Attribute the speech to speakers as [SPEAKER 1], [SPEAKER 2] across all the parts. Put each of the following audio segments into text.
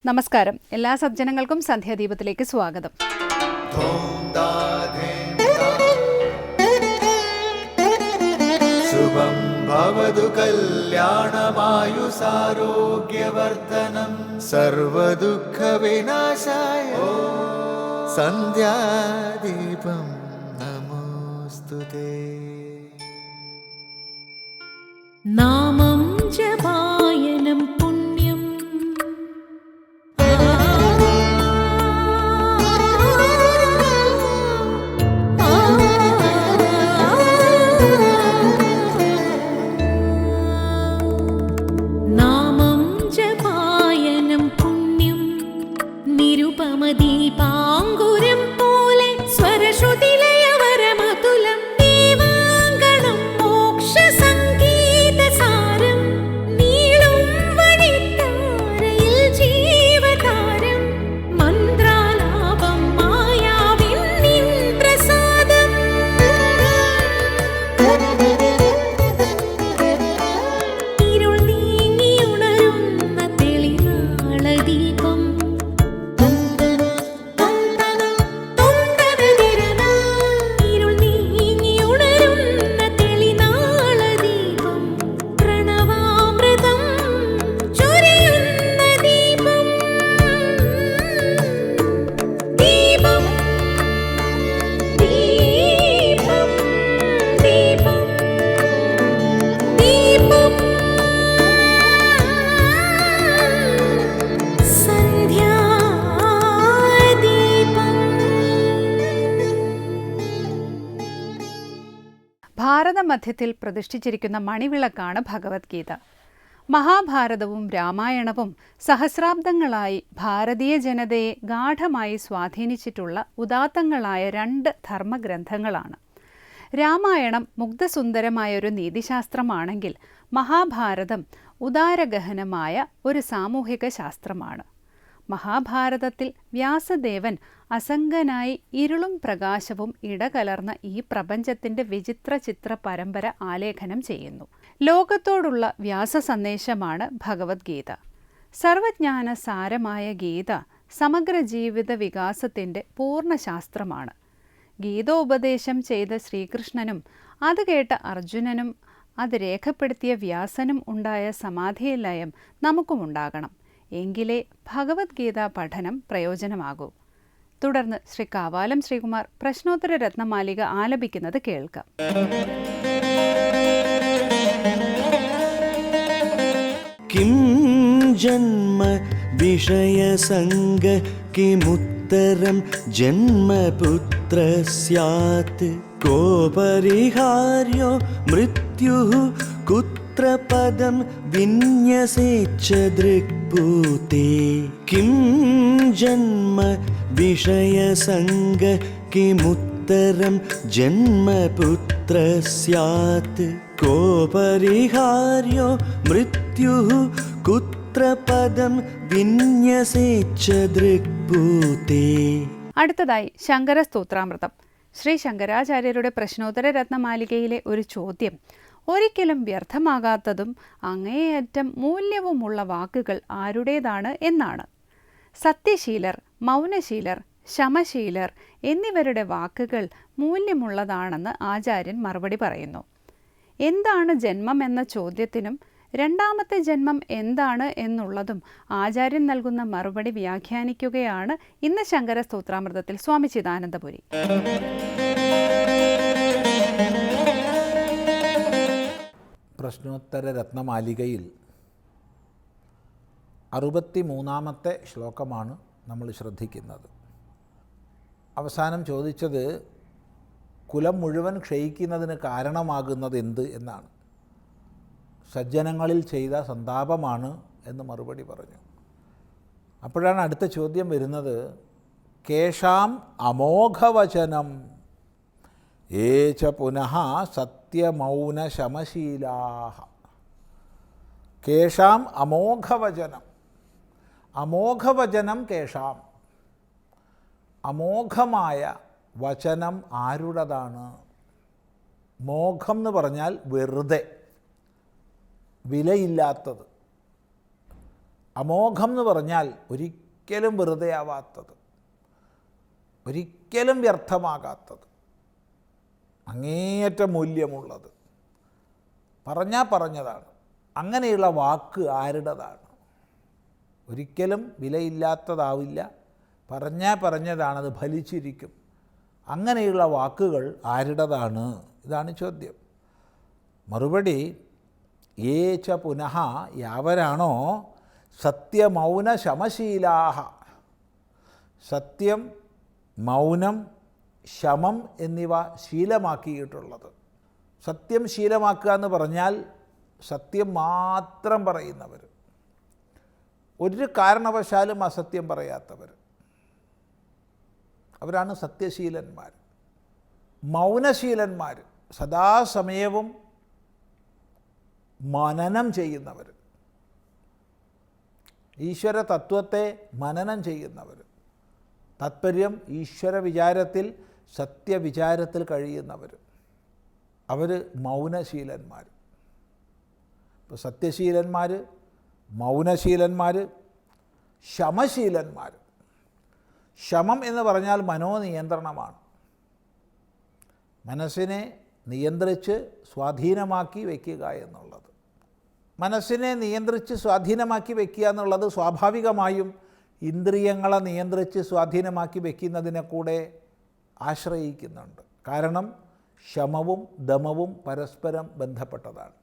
[SPEAKER 1] നമസ്കാരം. എല്ലാ സജ്ജനങ്ങൾക്കും സന്ധ്യാദീപത്തിലേക്ക് സ്വാഗതം.
[SPEAKER 2] ശുഭം ഭവതു കല്യാണമായുസാരോഗ്യവർദ്ധനം സർവദുഃഖ വിനാശായ സന്ധ്യാദീപം നമോസ്തുതേ.
[SPEAKER 3] നാമം ജപായനം പുണ്യം നാമം ജപായനം പുണ്യം നിരുപമദീപാങ്കുരം പോലെ സ്വരശ്രുതിലയവരമതുലം ദീവാങ്കണം മോക്ഷസംഗീതസാരം നീളും വഴിത്താരയിൽ ജീവതാരം മന്ത്രാലാപം മായാവിൻ നിൻ പ്രസാദം ഇരുൾ നീങ്ങിയുണരുന്ന തെളിനാളദീപം ഇരുൾ നീങ്ങിയുണരുന്ന തെളിനാളദീപം പ്രണവാമൃതം ചൊരിയുന്ന ദീപം ദീപം ദീപം ദീപം ദീപം
[SPEAKER 1] ഭാരതമധ്യത്തിൽ പ്രതിഷ്ഠിച്ചിരിക്കുന്ന മണിവിളക്കാണ് ഭഗവത്ഗീത. മഹാഭാരതവും രാമായണവും സഹസ്രാബ്ദങ്ങളായി ഭാരതീയ ജനതയെ ഗാഢമായി സ്വാധീനിച്ചിട്ടുള്ള ഉദാത്തങ്ങളായ രണ്ട് ധർമ്മഗ്രന്ഥങ്ങളാണ്. രാമായണം മുഗ്ധസുന്ദരമായൊരു നീതിശാസ്ത്രമാണെങ്കിൽ മഹാഭാരതം ഉദാരഗഹനമായ ഒരു സാമൂഹിക ശാസ്ത്രമാണ്. മഹാഭാരതത്തിൽ വ്യാസദേവൻ അസംഗനായി ഇരുളും പ്രകാശവും ഇടകലർന്ന ഈ പ്രപഞ്ചത്തിന്റെ വിചിത്ര ചിത്ര പരമ്പര ആലേഖനം ചെയ്യുന്നു. ലോകത്തോടുള്ള വ്യാസ സന്ദേശമാണ് ഭഗവത്ഗീത. സർവജ്ഞാന സാരമായ ഗീത സമഗ്ര ജീവിത വികാസത്തിന്റെ പൂർണ്ണശാസ്ത്രമാണ്. ഗീതോപദേശം ചെയ്ത ശ്രീകൃഷ്ണനും അത് കേട്ട അർജുനനും അത് രേഖപ്പെടുത്തിയ വ്യാസനും ഉണ്ടായ സമാധിലയം നമുക്കുമുണ്ടാകണം. എങ്കിലേ ഭഗവത്ഗീത പഠനം പ്രയോജനമാകൂ. തുടർന്ന് ശ്രീ കാവാലം ശ്രീകുമാർ പ്രശ്നോത്തര രത്നമാലിക ആലപിക്കുന്നത് കേൾക്കാം.
[SPEAKER 2] കിം ജന്മ വിഷയസംഗ കിമുത്തരം ജന്മപുത്ര സ്യാത് കോ പരിഹാര്യോ മൃത്യുഃ കുത്ര പദം വിന്യസേച്ഛ ദൃക്ഭൂതേ. കിം ജന്മ വിഷയസംഗ കിമുത്തരം ജന്മപുത്ര സ്യാത് കോ പരിഹാര്യോ മൃത്യുഃ കുത്ര പദം വിന്യസേച്ഛ ദൃക്ഭൂതേ.
[SPEAKER 1] അടുത്തതായി ശങ്കര സ്തോത്രാമൃതം. ശ്രീ ശങ്കരാചാര്യരുടെ പ്രശ്നോത്തര രത്നമാലികയിലെ ഒരു ചോദ്യം ഒരിക്കലും വ്യർത്ഥമാകാത്തതും അങ്ങേയറ്റം മൂല്യവുമുള്ള വാക്കുകൾ ആരുടേതാണ് എന്നാണ്. സത്യശീലർ, മൗനശീലർ, ശമശീലർ എന്നിവരുടെ വാക്കുകൾ മൂല്യമുള്ളതാണെന്ന് ആചാര്യൻ മറുപടി പറയുന്നു. എന്താണ് ജന്മം എന്ന ചോദ്യത്തിനും രണ്ടാമത്തെ ജന്മം എന്താണ് എന്നുള്ളതും ആചാര്യൻ നൽകുന്ന മറുപടി വ്യാഖ്യാനിക്കുകയാണ് ഇന്ന് ശങ്കര സ്തോത്രാമൃതത്തിൽ സ്വാമി ചിദാനന്ദപുരി.
[SPEAKER 4] പ്രശ്നോത്തര രത്നമാലികയിൽ 63-ാമത്തെ ശ്ലോകമാണ് നമ്മൾ ശ്രദ്ധിക്കുന്നത്. അവസാനം ചോദിച്ചത് കുലം മുഴുവൻ ക്ഷയിക്കുന്നതിന് കാരണമാകുന്നത് എന്ത് എന്നാണ്. സജ്ജനങ്ങളിൽ ചെയ്ത സന്താപമാണ് എന്ന് മറുപടി പറഞ്ഞു. അപ്പോഴാണ് അടുത്ത ചോദ്യം വരുന്നത്, കേഷാം അമോഘവചനം ഏച പുനഃ സത്യമൗനശമശീലാഃ. കേഷാം അമോഘവചനം. അമോഘവചനം കേഷാം. അമോഘമായ വചനം ആരുടേതാണ്? മോഘം എന്ന് പറഞ്ഞാൽ വെറുതെ, വിലയില്ലാത്തത്. അമോഘം എന്ന് പറഞ്ഞാൽ ഒരിക്കലും വെറുതെ ആവാത്തത്, ഒരിക്കലും വ്യർത്ഥമാകാത്തത്, അങ്ങേയറ്റ മൂല്യമുള്ളത്, പറഞ്ഞതാണ്. അങ്ങനെയുള്ള വാക്ക് ആരുടേതാണ്? ഒരിക്കലും വിലയില്ലാത്തതാവില്ല, പറഞ്ഞതാണത് ഫലിച്ചിരിക്കും. അങ്ങനെയുള്ള വാക്കുകൾ ആരുടേതാണ്? ഇതാണ് ചോദ്യം. മറുപടി ഏ ച പുനഃ യാവരാണോ സത്യമൗന ശമശീലാഹ. സത്യം, മൗനം, ശമം എന്നിവ ശീലമാക്കിയിട്ടുള്ളത്. സത്യം ശീലമാക്കുക എന്ന് പറഞ്ഞാൽ സത്യം മാത്രം പറയുന്നവർ, ഒരു കാരണവശാലും അസത്യം പറയാത്തവർ, അവരാണ് സത്യശീലന്മാർ. മൗനശീലന്മാർ, സദാസമയവും മനനം ചെയ്യുന്നവർ, ഈശ്വര തത്വത്തെ മനനം ചെയ്യുന്നവർ, താത്പര്യം ഈശ്വര വിചാരത്തിൽ, സത്യവിചാരത്തിൽ കഴിയുന്നവർ, അവർ മൗനശീലന്മാർ. ഇപ്പോൾ സത്യശീലന്മാർ, മൗനശീലന്മാർ, ശമശീലന്മാർ. ശമം എന്ന് പറഞ്ഞാൽ മനോനിയന്ത്രണമാണ്. മനസ്സിനെ നിയന്ത്രിച്ച് സ്വാധീനമാക്കി വയ്ക്കുക എന്നുള്ളത്. മനസ്സിനെ നിയന്ത്രിച്ച് സ്വാധീനമാക്കി വയ്ക്കുക എന്നുള്ളത് സ്വാഭാവികമായും ഇന്ദ്രിയങ്ങളെ നിയന്ത്രിച്ച് സ്വാധീനമാക്കി വയ്ക്കുന്നതിനെ കൂടെ ആശ്രയിക്കുന്നുണ്ട്. കാരണം ശമവും ദമവും പരസ്പരം ബന്ധപ്പെട്ടതാണ്.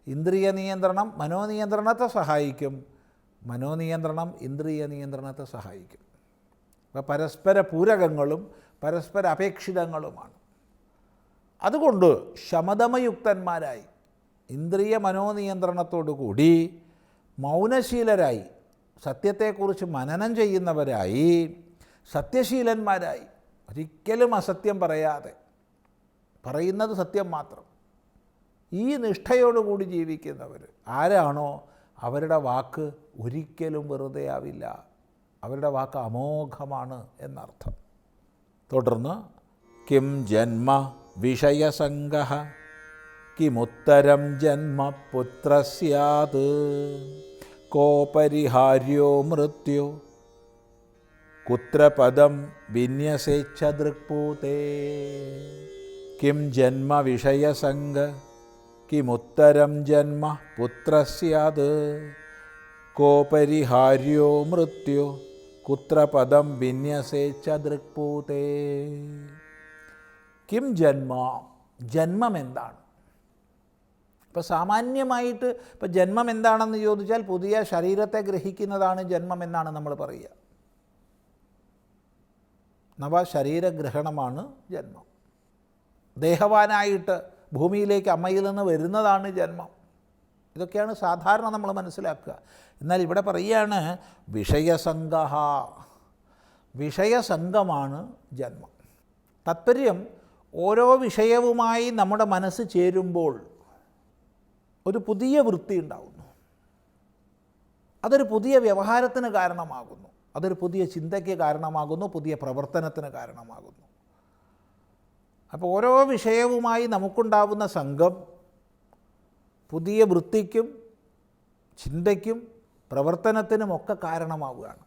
[SPEAKER 4] ഇന്ദ്രിയ നിയന്ത്രണം മനോനിയന്ത്രണത്തെ സഹായിക്കും, മനോനിയന്ത്രണം ഇന്ദ്രിയ നിയന്ത്രണത്തെ സഹായിക്കും. അപ്പോൾ പരസ്പര പൂരകങ്ങളും പരസ്പര അപേക്ഷിതങ്ങളുമാണ്. അതുകൊണ്ട് ശമദമയുക്തന്മാരായി, ഇന്ദ്രിയ മനോനിയന്ത്രണത്തോടു കൂടി മൗനശീലരായി, സത്യത്തെക്കുറിച്ച് മനനം ചെയ്യുന്നവരായി, സത്യശീലന്മാരായി, ഒരിക്കലും അസത്യം പറയാതെ പറയുന്നത് സത്യം മാത്രം, ഈ നിഷ്ഠയോടുകൂടി ജീവിക്കുന്നവർ ആരാണോ അവരുടെ വാക്ക് ഒരിക്കലും വെറുതെ ആവില്ല, അവരുടെ വാക്ക് അമോഘമാണ് എന്നർത്ഥം. തുടർന്ന് കിം ജന്മ വിഷയസംഗഃ കിമുത്തരം ജന്മ പുത്രസ്യാത് കോപരിഹാര്യോ മൃത്യോ കുത്ര പദം വിന്യസേച്ഛ ദൃക്പൂതേ. കിം ജന്മ വിഷയസംഗ കിമുത്തരം ജന്മ പുത്രസ്യാത് കോപരിഹാര്യോ മൃത്യോ കുത്ര പദം വിന്യസേച്ഛ ദൃക്പൂതേ. കിം ജന്മ, ജന്മം എന്താണ്? ഇപ്പോൾ സാമാന്യമായിട്ട് ഇപ്പോൾ ജന്മം എന്താണെന്ന് ചോദിച്ചാൽ പുതിയ ശരീരത്തെ ഗ്രഹിക്കുന്നതാണ് ജന്മം എന്നാണ് നമ്മൾ പറയുക. നവശരീരഗ്രഹണമാണ് ജന്മം. ദേഹവാനായിട്ട് ഭൂമിയിലേക്ക് അമ്മയിൽ നിന്ന് വരുന്നതാണ് ജന്മം. ഇതൊക്കെയാണ് സാധാരണ നമ്മൾ മനസ്സിലാക്കുക. എന്നാൽ ഇവിടെ പറയുകയാണ് വിഷയസംഗഃ, വിഷയസംഗമാണ് ജന്മം. താത്പര്യം ഓരോ വിഷയവുമായി നമ്മുടെ മനസ്സ് ചേരുമ്പോൾ ഒരു പുതിയ വൃത്തി ഉണ്ടാകുന്നു, അതൊരു പുതിയ വ്യവഹാരത്തിന് കാരണമാകുന്നു, അതൊരു പുതിയ ചിന്തയ്ക്ക് കാരണമാകുന്നു, പുതിയ പ്രവർത്തനത്തിന് കാരണമാകുന്നു. അപ്പോൾ ഓരോ വിഷയവുമായി നമുക്കുണ്ടാവുന്ന സംഘം പുതിയ വൃത്തിക്കും ചിന്തയ്ക്കും പ്രവർത്തനത്തിനുമൊക്കെ കാരണമാവുകയാണ്.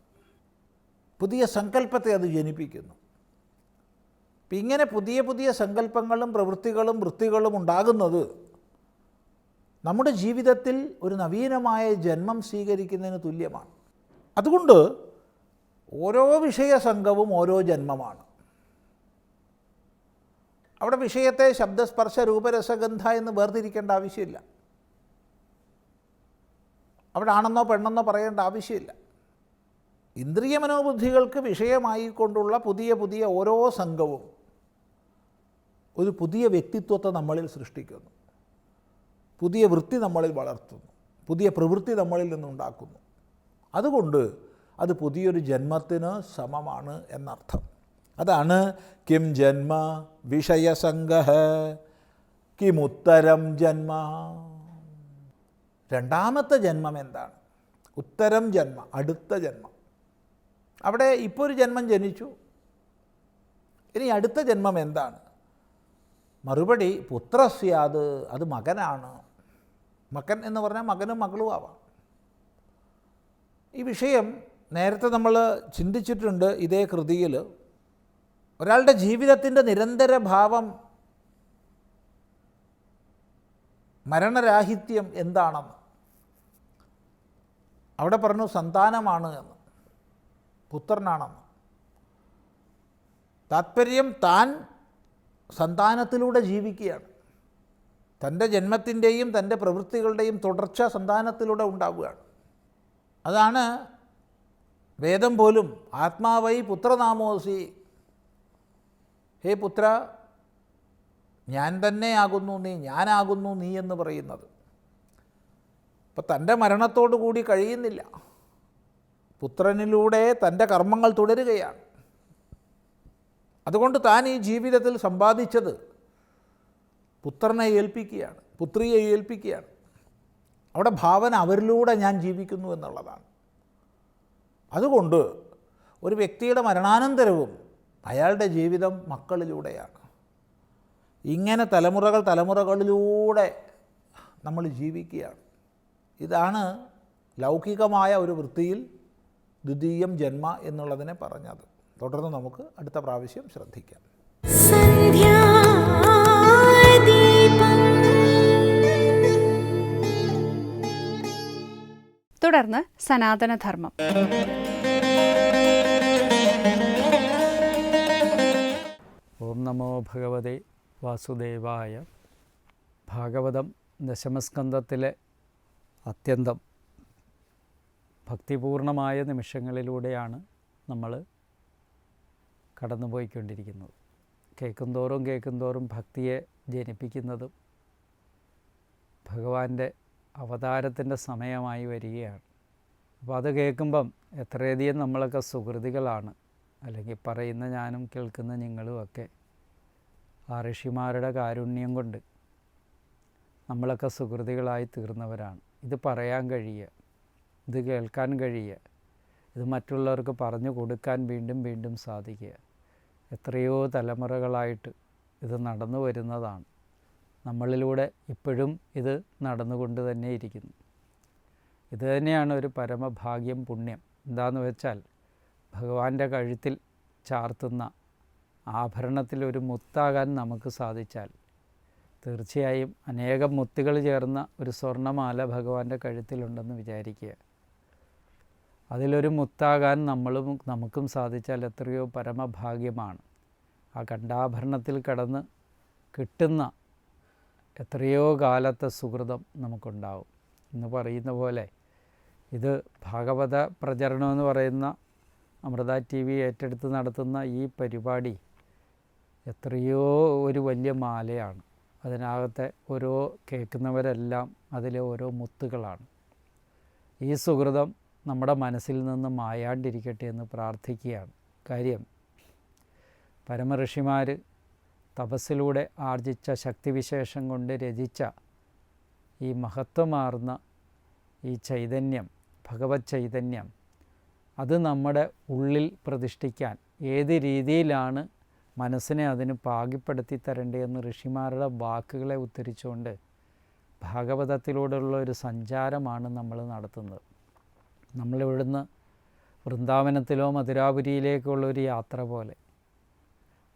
[SPEAKER 4] പുതിയ സങ്കല്പത്തെ അത് ജനിപ്പിക്കുന്നു. അപ്പം ഇങ്ങനെ പുതിയ പുതിയ സങ്കല്പങ്ങളും പ്രവൃത്തികളും വൃത്തികളും ഉണ്ടാകുന്നത് നമ്മുടെ ജീവിതത്തിൽ ഒരു നവീനമായ ജന്മം സ്വീകരിക്കുന്നതിന് തുല്യമാണ്. അതുകൊണ്ട് ഓരോ വിഷയസംഘവും ഓരോ ജന്മമാണ്. അവിടെ വിഷയത്തെ ശബ്ദസ്പർശ രൂപരസഗന്ധ എന്ന് വേർതിരിക്കേണ്ട ആവശ്യമില്ല. അവിടെ ആണെന്നോ പെണ്ണെന്നോ പറയേണ്ട ആവശ്യമില്ല. ഇന്ദ്രിയ മനോബുദ്ധികൾക്ക് വിഷയമായിക്കൊണ്ടുള്ള പുതിയ പുതിയ ഓരോ സംഘവും ഒരു പുതിയ വ്യക്തിത്വത്തെ നമ്മളിൽ സൃഷ്ടിക്കുന്നു, പുതിയ വൃത്തി നമ്മളിൽ വളർത്തുന്നു, പുതിയ പ്രവൃത്തി നമ്മളിൽ നിന്നുണ്ടാക്കുന്നു. അതുകൊണ്ട് അത് പുതിയൊരു ജന്മത്തിന് സമമാണ് എന്നർത്ഥം. അതാണ് കിം ജന്മ വിഷയസംഗഃ കിമുത്തരം ജന്മ. രണ്ടാമത്തെ ജന്മം എന്താണ്? ഉത്തരം ജന്മ, അടുത്ത ജന്മം. അവിടെ ഇപ്പോൾ ഒരു ജന്മം ജനിച്ചു, ഇനി അടുത്ത ജന്മം എന്താണ്? മറുപടി പുത്രസ്യാത്, അത് മകനാണ്. മകൻ എന്ന് പറഞ്ഞാൽ മകനും മകളും ആവാം. ഈ വിഷയം നേരത്തെ നമ്മൾ ചിന്തിച്ചിട്ടുണ്ട് ഇതേ കൃതിയിൽ. ഒരാളുടെ ജീവിതത്തിൻ്റെ നിരന്തര ഭാവം മരണരാഹിത്യം എന്താണെന്ന്. അവിടെ പറഞ്ഞു സന്താനമാണ് എന്ന്, പുത്രനാണെന്ന്. താത്പര്യം താൻ സന്താനത്തിലൂടെ ജീവിക്കുകയാണ്. തൻ്റെ ജന്മത്തിൻ്റെയും തൻ്റെ പ്രവൃത്തികളുടെയും തുടർച്ച സന്താനത്തിലൂടെ ഉണ്ടാവുകയാണ്. അതാണ് വേദം പോലും ആത്മാവൈ പുത്രനാമോസി, ഹേ പുത്ര, ഞാൻ തന്നെയാകുന്നു നീ, ഞാനാകുന്നു നീ എന്ന് പറയുന്നത്. അപ്പം തൻ്റെ മരണത്തോടു കൂടി കഴിയുന്നില്ല, പുത്രനിലൂടെ തൻ്റെ കർമ്മങ്ങൾ തുടരുകയാണ്. അതുകൊണ്ട് താൻ ഈ ജീവിതത്തിൽ സമ്പാദിച്ചത് പുത്രനെ ഏൽപ്പിക്കുകയാണ്, പുത്രിയെ ഏൽപ്പിക്കുകയാണ്. അവിടെ ഭാവന അവരിലൂടെ ഞാൻ ജീവിക്കുന്നു എന്നുള്ളതാണ്. അതുകൊണ്ട് ഒരു വ്യക്തിയുടെ മരണാനന്തരവും അയാളുടെ ജീവിതം മക്കളിലൂടെയാണ്. ഇങ്ങനെ തലമുറകളിലൂടെ നമ്മൾ ജീവിക്കുകയാണ്. ഇതാണ് ലൗകികമായ ഒരു വൃത്തിയിൽ ദ്വിതീയം ജന്മ എന്നുള്ളതിനെ പറഞ്ഞത്. തുടർന്ന് നമുക്ക് അടുത്ത പ്രാവശ്യം ശ്രദ്ധിക്കാം.
[SPEAKER 1] തുടർന്ന് സനാതനധർമ്മം.
[SPEAKER 5] ഓം നമോ ഭഗവതേ വാസുദേവായ. ഭാഗവതം ദശമസ്കന്ധത്തിലെ അത്യന്തം ഭക്തിപൂർണമായ നിമിഷങ്ങളിലൂടെയാണ് നമ്മൾ കടന്നുപോയിക്കൊണ്ടിരിക്കുന്നത്. കേൾക്കുന്തോറും ഭക്തിയെ ജനിപ്പിക്കുന്നതും ഭഗവാന്റെ അവതാരത്തിൻ്റെ സമയമായി വരികയാണ്. അപ്പോൾ അത് കേൾക്കുമ്പം എത്രയധികം നമ്മളൊക്കെ സുഹൃതികളാണ്, അല്ലെങ്കിൽ പറയുന്ന ഞാനും കേൾക്കുന്ന നിങ്ങളുമൊക്കെ ആ ഋഷിമാരുടെ കാരുണ്യം കൊണ്ട് നമ്മളൊക്കെ സുഹൃതികളായി തീർന്നവരാണ്. ഇത് പറയാൻ കഴിയുക, ഇത് കേൾക്കാൻ കഴിയുക, ഇത് മറ്റുള്ളവർക്ക് പറഞ്ഞു കൊടുക്കാൻ വീണ്ടും വീണ്ടും സാധിക്കുക. എത്രയോ തലമുറകളായിട്ട് ഇത് നടന്നു വരുന്നതാണ്. നമ്മളിലൂടെ ഇപ്പോഴും ഇത് നടന്നുകൊണ്ട് തന്നെ ഇരിക്കുന്നു. ഇത് തന്നെയാണ് ഒരു പരമഭാഗ്യം, പുണ്യം. എന്താണെന്ന് വെച്ചാൽ ഭഗവാന്റെ കഴുത്തിൽ ചാർത്തുന്ന ആഭരണത്തിലൊരു മുത്താകാൻ നമുക്ക് സാധിച്ചാൽ തീർച്ചയായും അനേകം മുത്തുകൾ ചേർന്ന ഒരു സ്വർണ്ണമാല ഭഗവാന്റെ കഴുത്തിലുണ്ടെന്ന് വിചാരിക്കുക. അതിലൊരു മുത്താകാൻ നമുക്കും സാധിച്ചാൽ എത്രയോ പരമഭാഗ്യമാണ്. ആ കണ്ഠാഭരണത്തിൽ കടന്ന് കിട്ടുന്ന എത്രയോ കാലത്തെ സുഹൃതം നമുക്കുണ്ടാവും എന്ന് പറയുന്ന പോലെ ഇത് ഭാഗവത പ്രചരണം എന്ന് പറയുന്ന അമൃത TV ഏറ്റെടുത്ത് നടത്തുന്ന ഈ പരിപാടി എത്രയോ ഒരു വലിയ മാലയാണ്. അതിനകത്തെ ഓരോ കേൾക്കുന്നവരെല്ലാം അതിലെ ഓരോ മുത്തുകളാണ്. ഈ സുഹൃതം നമ്മുടെ മനസ്സിൽ നിന്ന് മായാണ്ടിരിക്കട്ടെ എന്ന് പ്രാർത്ഥിക്കുകയാണ്. കാര്യം പരമഋഷിമാർ തപസ്സിലൂടെ ആർജിച്ച ശക്തിവിശേഷം കൊണ്ട് രചിച്ച ഈ മഹത്വമാർന്ന ഈ ചൈതന്യം, ഭഗവത് ചൈതന്യം, അത് നമ്മുടെ ഉള്ളിൽ പ്രതിഷ്ഠിക്കാൻ ഏത് രീതിയിലാണ് മനസ്സിനെ അതിന് പാകിപ്പെടുത്തി തരേണ്ടതെന്ന് ഋഷിമാരുടെ വാക്കുകളെ ഉദ്ധരിച്ചുകൊണ്ട് ഭാഗവതത്തിലൂടെയുള്ള ഒരു സഞ്ചാരമാണ് നമ്മൾ നടത്തുന്നത്. നമ്മളിവിടുന്ന് വൃന്ദാവനത്തിലോ മധുരാപുരിയിലേക്കുള്ള ഒരു യാത്ര പോലെ,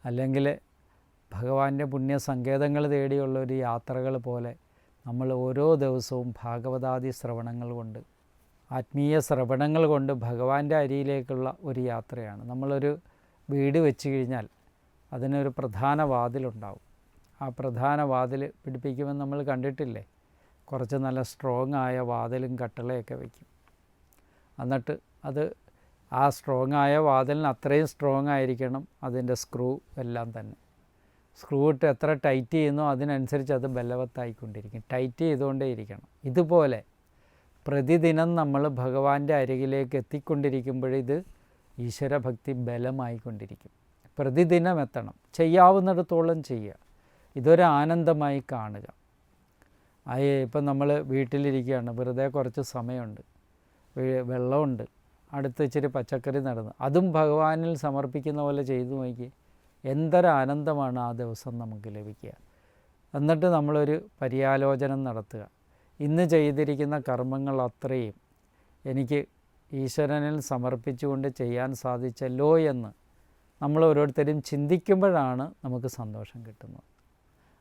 [SPEAKER 5] അല്ലെങ്കിൽ ഭഗവാന്റെ പുണ്യസങ്കേതങ്ങൾ തേടിയുള്ള ഒരു യാത്രകൾ പോലെ നമ്മൾ ഓരോ ദിവസവും ഭാഗവതാദി ശ്രവണങ്ങൾ കൊണ്ട്, ആത്മീയ ശ്രവണങ്ങൾ കൊണ്ട് ഭഗവാന്റെ അരിയിലേക്കുള്ള ഒരു യാത്രയാണ്. നമ്മളൊരു വീട് വെച്ച് കഴിഞ്ഞാൽ അതിനൊരു പ്രധാന വാതിലുണ്ടാവും. ആ പ്രധാന വാതിൽ പിടിപ്പിക്കുമ്പോൾ നമ്മൾ കണ്ടിട്ടില്ലേ, കുറച്ച് നല്ല സ്ട്രോങ് ആയ വാതിലും കട്ടളയൊക്കെ വയ്ക്കും. എന്നിട്ട് അത് ആ സ്ട്രോങ് ആയ വാതിലിന് അത്രയും സ്ട്രോങ് ആയിരിക്കണം അതിൻ്റെ സ്ക്രൂ എല്ലാം തന്നെ. സ്ക്രൂ ഇട്ട് എത്ര ടൈറ്റ് ചെയ്യുന്നോ അതിനനുസരിച്ച് അത് ബലവത്തായിക്കൊണ്ടിരിക്കും, ടൈറ്റ് ചെയ്തുകൊണ്ടേ ഇരിക്കണം. ഇതുപോലെ പ്രതിദിനം നമ്മൾ ഭഗവാന്റെ അരികിലേക്ക് എത്തിക്കൊണ്ടിരിക്കുമ്പോഴിത് ഈശ്വരഭക്തി ബലമായിക്കൊണ്ടിരിക്കും. പ്രതിദിനം എത്തണം, ചെയ്യാവുന്നിടത്തോളം ചെയ്യുക, ഇതൊരു ആനന്ദമായി കാണുക. ഇപ്പം നമ്മൾ വീട്ടിലിരിക്കുകയാണ്, വെറുതെ കുറച്ച് സമയമുണ്ട്, വെള്ളമുണ്ട്, അടുത്ത് ഇച്ചിരി പച്ചക്കറി നടന്ന്, അതും ഭഗവാനിൽ സമർപ്പിക്കുന്ന പോലെ ചെയ്തു നോക്കി, എന്തൊരാനന്ദമാണ് ആ ദിവസം നമുക്ക് ലഭിക്കുക. എന്നിട്ട് നമ്മളൊരു പര്യാലോചനം നടത്തുക. ഇന്ന് ചെയ്തിരിക്കുന്ന കർമ്മങ്ങൾ അത്രയും എനിക്ക് ഈശ്വരനിൽ സമർപ്പിച്ചുകൊണ്ട് ചെയ്യാൻ സാധിച്ചല്ലോ എന്ന് നമ്മൾ ഓരോരുത്തരും ചിന്തിക്കുമ്പോഴാണ് നമുക്ക് സന്തോഷം കിട്ടുന്നത്.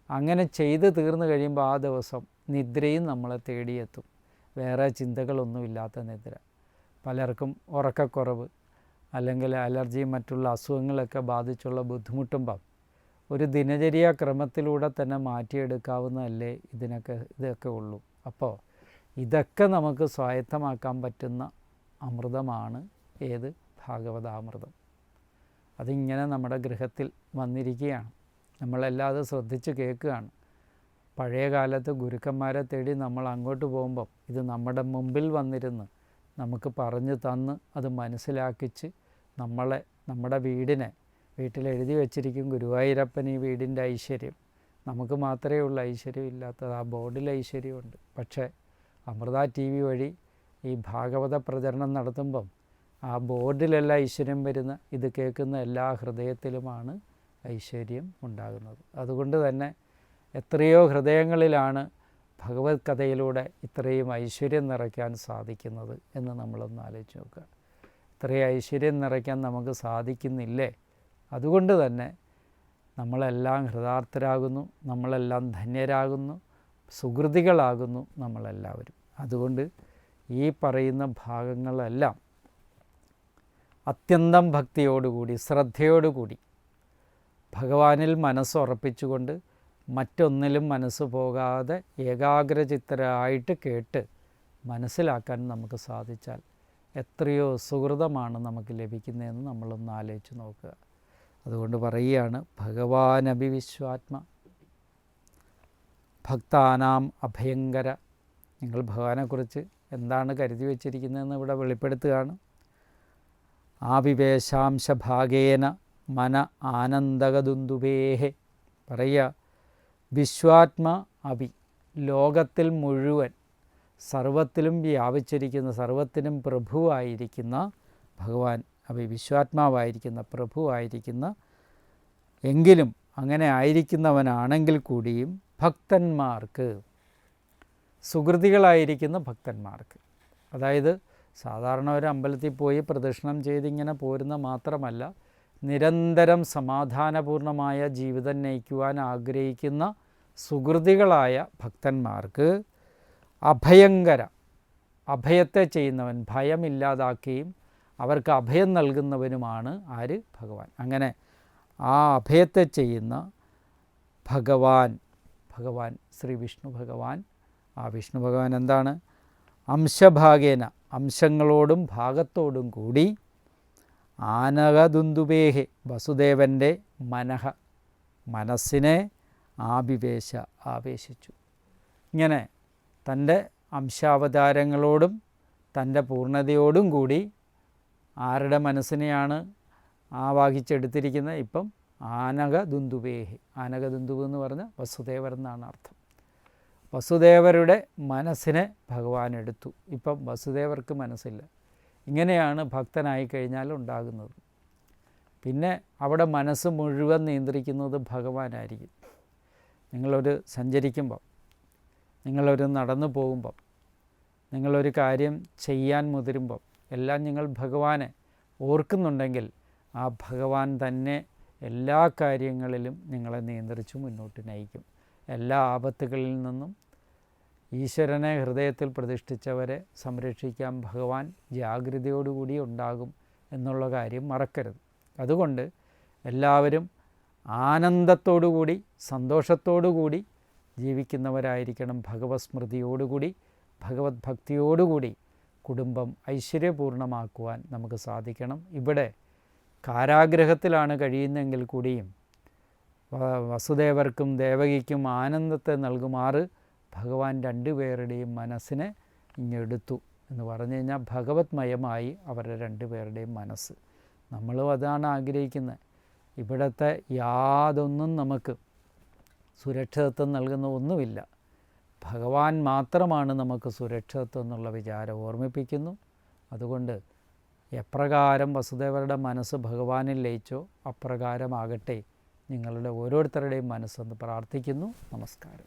[SPEAKER 5] അങ്ങനെ ചെയ്ത് തീർന്നു കഴിയുമ്പോൾ ആ ദിവസം നിദ്രയും നമ്മളെ തേടിയെത്തും. വേറെ ചിന്തകളൊന്നുമില്ലാത്ത നിദ്ര. പലർക്കും ഉറക്കക്കുറവ് അല്ലെങ്കിൽ അലർജിയും മറ്റുള്ള അസുഖങ്ങളൊക്കെ ബാധിച്ചുള്ള ബുദ്ധിമുട്ടുമ്പം ഒരു ദിനചര്യ ക്രമത്തിലൂടെ തന്നെ മാറ്റിയെടുക്കാവുന്നതല്ലേ ഇതൊക്കെ ഉള്ളൂ. അപ്പോൾ ഇതൊക്കെ നമുക്ക് സ്വായത്തമാക്കാൻ പറ്റുന്ന അമൃതമാണ് ഏത്? ഭാഗവതാമൃതം. അതിങ്ങനെ നമ്മുടെ ഗൃഹത്തിൽ വന്നിരിക്കുകയാണ്. നമ്മളെല്ലാതെ ശ്രദ്ധിച്ച് കേൾക്കുകയാണ്. പഴയ കാലത്ത് ഗുരുക്കന്മാരെ തേടി നമ്മൾ അങ്ങോട്ട് പോകുമ്പം ഇത് നമ്മുടെ മുമ്പിൽ വന്നിരുന്ന് നമുക്ക് പറഞ്ഞു തന്ന് അത് മനസ്സിലാക്കിച്ച് നമ്മുടെ വീട്ടിൽ എഴുതി വച്ചിരിക്കും ഗുരുവായൂരപ്പൻ ഈ വീടിൻ്റെ ഐശ്വര്യം. നമുക്ക് മാത്രമേ ഉള്ളൂ ഐശ്വര്യം ഇല്ലാത്തത്. ആ ബോർഡിൽ ഐശ്വര്യമുണ്ട്. പക്ഷേ അമൃത TV വഴി ഈ ഭാഗവത പ്രചരണം നടത്തുമ്പം ആ ബോർഡിലെല്ലാം ഐശ്വര്യം വരുന്ന ഇത് കേൾക്കുന്ന എല്ലാ ഹൃദയത്തിലുമാണ് ഐശ്വര്യം ഉണ്ടാകുന്നത്. അതുകൊണ്ട് തന്നെ എത്രയോ ഹൃദയങ്ങളിലാണ് ഭഗവത് കഥയിലൂടെ ഇത്രയും ഐശ്വര്യം നിറയ്ക്കാൻ സാധിക്കുന്നത് എന്ന് നമ്മളൊന്ന് ആലോചിച്ച് നോക്കുക. ഇത്രയും ഐശ്വര്യം നിറയ്ക്കാൻ നമുക്ക് സാധിക്കുന്നില്ലേ? അതുകൊണ്ട് തന്നെ നമ്മളെല്ലാം ഹൃദാർത്ഥരാകുന്നു, നമ്മളെല്ലാം ധന്യരാകുന്നു, സുഹൃതികളാകുന്നു നമ്മളെല്ലാവരും. അതുകൊണ്ട് ഈ പറയുന്ന ഭാഗങ്ങളെല്ലാം അത്യന്തം ഭക്തിയോടുകൂടി ശ്രദ്ധയോടുകൂടി ഭഗവാനിൽ മനസ്സുറപ്പിച്ചുകൊണ്ട് മറ്റൊന്നിലും മനസ്സ് പോകാതെ ഏകാഗ്രചിത്തരായിട്ട് കേട്ട് മനസ്സിലാക്കാൻ നമുക്ക് സാധിച്ചാൽ എത്രയോ സുഹൃതമാണ് നമുക്ക് ലഭിക്കുന്നതെന്ന് നമ്മളൊന്ന് ആലോചിച്ച് നോക്കുക. അതുകൊണ്ട് പറയുകയാണ്, ഭഗവാനഭി വിശ്വാത്മ ഭക്താനാം അഭയങ്കര. നിങ്ങൾ ഭഗവാനെക്കുറിച്ച് എന്താണ് കരുതി വച്ചിരിക്കുന്നതെന്ന് ഇവിടെ വെളിപ്പെടുത്തുകയാണ്. ആവിവേശാംശഭാഗേന മന ആനന്ദകദുന്ദുഭേഹ. പറയുക, വിശ്വാത്മ അഭി, ലോകത്തിൽ മുഴുവൻ സർവത്തിലും വ്യാപിച്ചിരിക്കുന്ന സർവത്തിനും പ്രഭുവായിരിക്കുന്ന ഭഗവാൻ അഭി, വിശ്വാത്മാവായിരിക്കുന്ന പ്രഭുവായിരിക്കുന്ന, എങ്കിലും അങ്ങനെ ആയിരിക്കുന്നവനാണെങ്കിൽ കൂടിയും ഭക്തന്മാർക്ക്, സുഹൃതികളായിരിക്കുന്ന ഭക്തന്മാർക്ക്, അതായത് സാധാരണ ഒരു അമ്പലത്തിൽ പോയി പ്രദക്ഷിണം ചെയ്തിങ്ങനെ പോരുന്ന മാത്രമല്ല, നിരന്തരം സമാധാനപൂർണമായ ജീവിതം നയിക്കുവാൻ ആഗ്രഹിക്കുന്ന സുഹൃതികളായ ഭക്തന്മാർക്ക് അഭയങ്കര, അഭയത്തെ ചെയ്യുന്നവൻ, ഭയമില്ലാതാക്കുകയും അവർക്ക് അഭയം നൽകുന്നവനുമാണ് ആര്? ഭഗവാൻ. അങ്ങനെ ആ അഭയത്തെ ചെയ്യുന്ന ഭഗവാൻ ശ്രീ വിഷ്ണു ഭഗവാൻ. ആ വിഷ്ണു ഭഗവാൻ എന്താണ്? അംശഭാഗേന, അംശങ്ങളോടും ഭാഗത്തോടും കൂടി, ആനകദുന്ദുഭേഹെ, വസുദേവൻ്റെ മനസ്സിനെ ആവേശിച്ചു. ഇങ്ങനെ തൻ്റെ അംശാവതാരങ്ങളോടും തൻ്റെ പൂർണ്ണതയോടും കൂടി ആരുടെ മനസ്സിനെയാണ് ആവാഹിച്ചെടുത്തിരിക്കുന്നത്? ഇപ്പം ആനകദുന്ദുഭേഹി. ആനകദുന്ദുബ് എന്ന് പറഞ്ഞാൽ വസുദേവർ എന്നാണ് അർത്ഥം. വസുദേവരുടെ മനസ്സിനെ ഭഗവാൻ എടുത്തു. ഇപ്പം വസുദേവർക്ക് മനസ്സില്ല. ഇങ്ങനെയാണ് ഭക്തനായി കഴിഞ്ഞാൽ ഉണ്ടാകുന്നത്. പിന്നെ അവിടെ മനസ്സ് മുഴുവൻ നിയന്ത്രിക്കുന്നത് ഭഗവാനായിരിക്കും. നിങ്ങളൊരു സഞ്ചരിക്കുമ്പം, നിങ്ങളൊരു നടന്നു പോകുമ്പം, നിങ്ങളൊരു കാര്യം ചെയ്യാൻ മുതിരുമ്പം എല്ലാം നിങ്ങൾ ഭഗവാനെ ഓർക്കുന്നുണ്ടെങ്കിൽ ആ ഭഗവാൻ തന്നെ എല്ലാ കാര്യങ്ങളിലും നിങ്ങളെ നിയന്ത്രിച്ച് മുന്നോട്ട് നയിക്കും. എല്ലാ ആപത്തുകളിൽ നിന്നും ഈശ്വരനെ ഹൃദയത്തിൽ പ്രതിഷ്ഠിച്ചവരെ സംരക്ഷിക്കാൻ ഭഗവാൻ ജാഗ്രതയോടുകൂടി ഉണ്ടാകും എന്നുള്ള കാര്യം മറക്കരുത്. അതുകൊണ്ട് എല്ലാവരും ആനന്ദത്തോടുകൂടി സന്തോഷത്തോടുകൂടി ജീവിക്കുന്നവരായിരിക്കണം. ഭഗവത് സ്മൃതിയോടുകൂടി ഭഗവത് ഭക്തിയോടുകൂടി കുടുംബം ഐശ്വര്യപൂർണ്ണമാക്കുവാൻ നമുക്ക് സാധിക്കണം. ഇവിടെ കാരാഗ്രഹത്തിലാണ് കഴിയുന്നതെങ്കിൽ കൂടിയും വസുദേവർക്കും ദേവകിക്കും ആനന്ദത്തെ നൽകുമാറ് ഭഗവാൻ രണ്ടുപേരുടെയും മനസ്സിനെ ഇങ്ങെടുത്തു എന്ന് പറഞ്ഞു കഴിഞ്ഞാൽ ഭഗവത്മയമായി അവരുടെ രണ്ടുപേരുടെയും മനസ്സ്. നമ്മളും അതാണ് ആഗ്രഹിക്കുന്നത്. ഇവിടുത്തെ യാതൊന്നും നമുക്ക് സുരക്ഷിതത്വം നൽകുന്ന ഒന്നുമില്ല. ഭഗവാൻ മാത്രമാണ് നമുക്ക് സുരക്ഷിതത്വം എന്നുള്ള വിചാരം ഓർമ്മിപ്പിക്കുന്നു. അതുകൊണ്ട് എപ്രകാരം വസുദേവരുടെ മനസ്സ് ഭഗവാനിൽ ലയിച്ചോ അപ്രകാരമാകട്ടെ നിങ്ങളുടെ ഓരോരുത്തരുടെയും മനസ്സെന്ന് പ്രാർത്ഥിക്കുന്നു. നമസ്കാരം.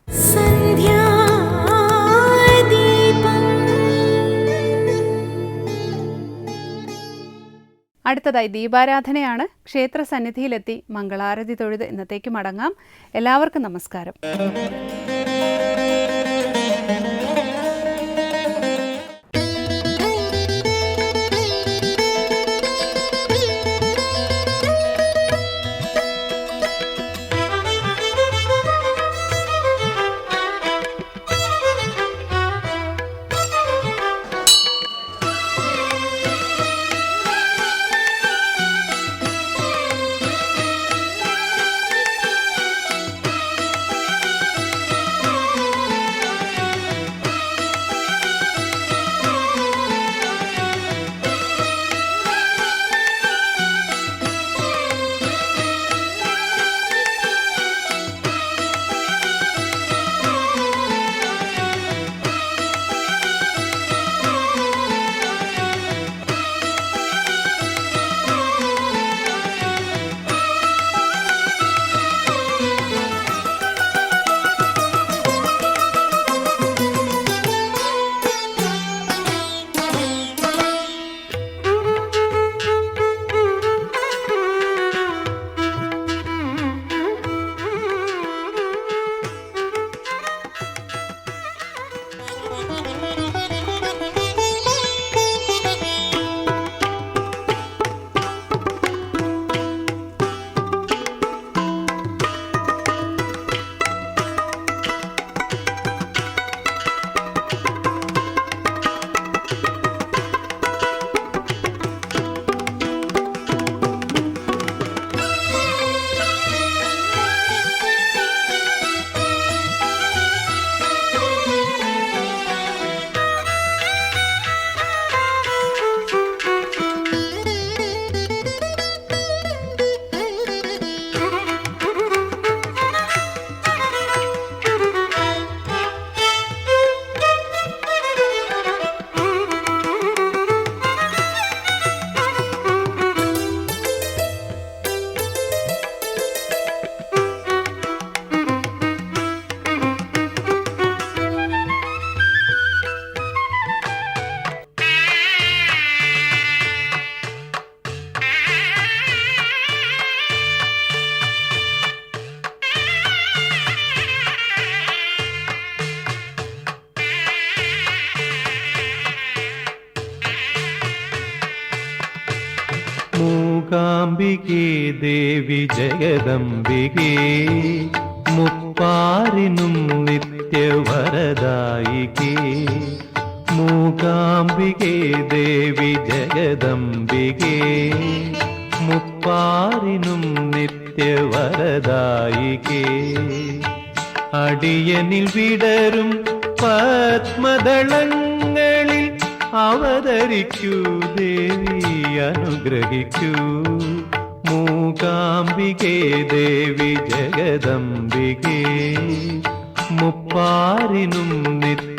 [SPEAKER 1] അടുത്തതായി ദീപാരാധനയാണ്. ക്ഷേത്ര സന്നിധിയിലെത്തി മംഗളാരതി തൊഴുത് ഇന്നത്തേക്ക് മടങ്ങാം. എല്ലാവർക്കും നമസ്കാരം.
[SPEAKER 6] മൂകാംബികേ ദേവി ജഗദംബികേ മുപ്പാരിനും നിത്യവരദായികേ. മൂകാംബികേ ദേവി ജഗദംബികേ മുപ്പാരിനും നിത്യവരദായികേ. അടിയനിൽ വിടരും പത്മദളങ്ങളിൽ അവതരിക്കൂ ദേവി, അനുഗ്രഹിക്കൂ. മൂകാംബികേ ദേവി ജഗദംബികേ മുപ്പാരിനും നിത്യവരദായികേ.